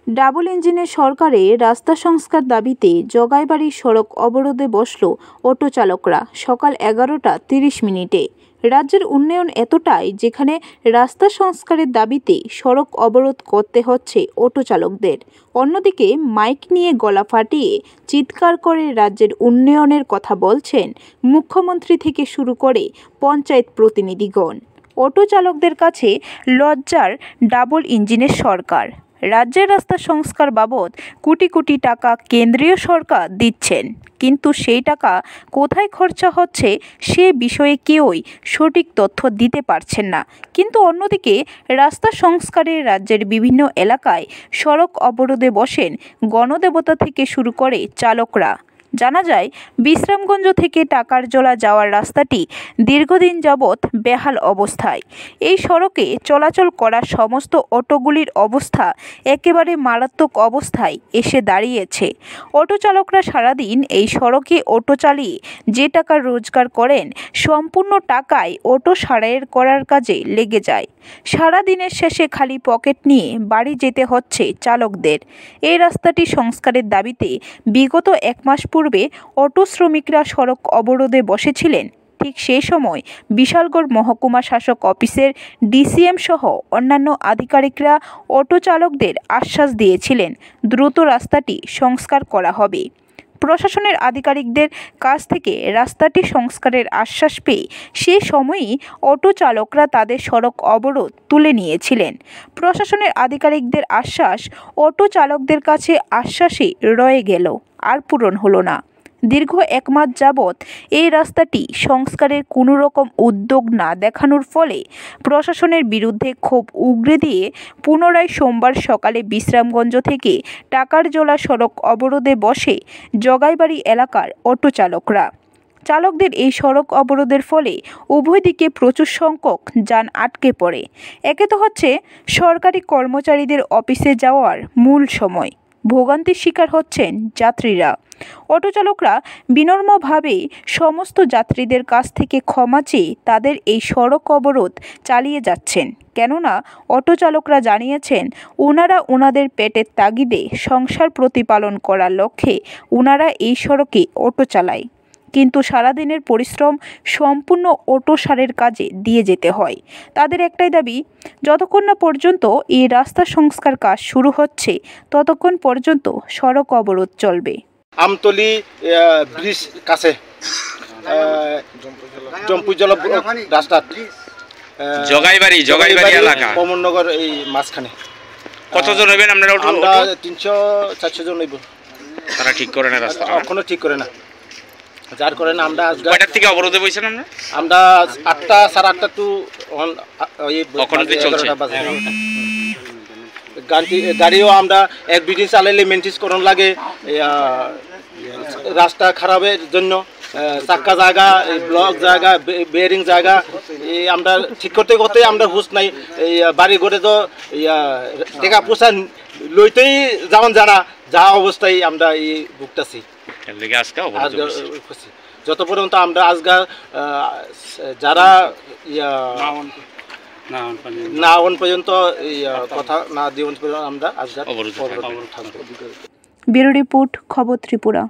Double ইঞ্জিনের সরকারে রাস্তা সংস্কার দাবিতে জগাইবাড়ি সড়ক অবরোধে বসল অটো চালকরা সকাল 11:30 রাজ্যের উন্নয়ন এতটাই যেখানে রাস্তা সংস্কারের দাবিতে সড়ক অবরোধ করতে হচ্ছে অটো চালকদের। অন্যদিকে মাইক নিয়ে গলা ফাটিয়ে চিৎকার করে রাজ্যের উন্নয়নের কথা বলছেন মুখ্যমন্ত্রী থেকে শুরু করে পঞ্চায়েত প্রতিনিধিগণ। অটো চালকদের কাছে লজ্জার ডাবল ইঞ্জিনের সরকার। রাজ্যের রাস্তা সংস্কার বাবদ কোটি কোটি টাকা কেন্দ্রীয় সরকার দিচ্ছেন, কিন্তু সেই টাকা কোথায় খরচা হচ্ছে সে বিষয়ে কেউই সঠিক তথ্য দিতে পারছেন না। কিন্তু অন্যদিকে রাস্তা সংস্কারে রাজ্যের বিভিন্ন এলাকায় সড়ক অবরোধে বসেন গণদেবতা থেকে শুরু করে চালকরা। জানা যায়, বিশ্রামগঞ্জ থেকে টাকারজলা যাওয়ার রাস্তাটি দীর্ঘদিন যাবৎ বেহাল অবস্থায়। এই সড়কে চলাচল করা সমস্ত অটোগুলির অবস্থা একেবারে মারাত্মক অবস্থায় এসে দাঁড়িয়েছে। অটো চালকরা সারাদিন এই সড়কে অটো চালিয়ে যে টাকা রোজগার করেন, সম্পূর্ণ টাকাই অটো সারাইয়ের করার কাজে লেগে যায়। সারা দিনের শেষে খালি পকেট নিয়ে বাড়ি যেতে হচ্ছে চালকদের। এই রাস্তাটি সংস্কারের দাবিতে বিগত 1 মাস পূর্বে অটো শ্রমিকরা সড়ক অবরোধে বসেছিলেন। ঠিক সেই সময় বিশালগড় মহকুমা শাসক অফিসের ডিসিএম সহ অন্যান্য আধিকারিকরা অটো চালকদের আশ্বাস দিয়েছিলেন দ্রুত রাস্তাটি সংস্কার করা হবে। প্রশাসনের আধিকারিকদের কাছ থেকে রাস্তাটি সংস্কারের আশ্বাস পেয়ে সেই সময়ই অটো চালকরা তাদের সড়ক অবরোধ তুলে নিয়েছিলেন। প্রশাসনের আধিকারিকদের আশ্বাস অটো চালকদের কাছে আশ্বাসই রয়ে গেল, আর পূরণ হলো না। দীর্ঘ 1 মাস যাবৎ এই রাস্তাটি সংস্কারের কোনো রকম উদ্যোগ না দেখানোর ফলে প্রশাসনের বিরুদ্ধে ক্ষোভ উগরে দিয়ে পুনরায় সোমবার সকালে বিশ্রামগঞ্জ থেকে টাকারজলা সড়ক অবরোধে বসে জগাইবাড়ি এলাকার অটো চালকরা। চালকদের এই সড়ক অবরোধের ফলে উভয় দিকে প্রচুর সংখ্যক যান আটকে পড়ে। একে তো হচ্ছে সরকারি কর্মচারীদের অফিসে যাওয়ার মূল সময়, ভোগান্তির শিকার হচ্ছেন যাত্রীরা। অটো চালকরা বিনম্রভাবে সমস্ত যাত্রীদের কাছ থেকে ক্ষমা চেয়ে তাদের এই সড়ক অবরোধ চালিয়ে যাচ্ছেন, কেননা অটো চালকরা জানিয়েছেন ওনারা ওনাদের পেটের তাগিদে সংসার প্রতিপালন করার লক্ষ্যে ওনারা এই সড়কে অটো চালায়, কিন্তু সারাদিনের পরিশ্রম সম্পূর্ণ অটো সারের কাজে দিয়ে যেতে হয়। তাদের একটাই দাবি, যতক্ষণ না পর্যন্ত এই রাস্তা সংস্কার কাজ শুরু হচ্ছে ততক্ষণ পর্যন্ত সড়ক অবরোধ চলবে। আমতলি ব্রিজ কাছে জম্পুজলা রাস্তা জগাইবাড়ি এলাকা কমলনগর এই মাঝখানে। কতজন হইবেন আপনারা? আমরা 300-400 জন হইব। তারা ঠিক করে না রাস্তা? এখনো ঠিক করে না, যার করে না আমরা কয়টার থেকে অবরোধে বসেছেন? আমরা 8টা 8:30 টু চলছে। গাড়িও আমরা এক দুই দিন চালাইলে মেনটেন্স করন লাগে, রাস্তা খারাপের জন্য চাক্কা জায়গা, ব্লক জায়গা, বেয়ারিং জায়গা এই আমরা ঠিক করতে করতে আমরা হুঁশ নাই। এই বাড়ি ঘরে তো টাকা পয়সা লইতেই যেমন যারা যা অবস্থায় আমরা এই ভুগতেছি। যত পর্যন্ত আমরা আজকে যারা না পর্যন্ত কথা না দিয়ে আমরা আজকে ব্যুরো রিপোর্ট, খবর ত্রিপুরা।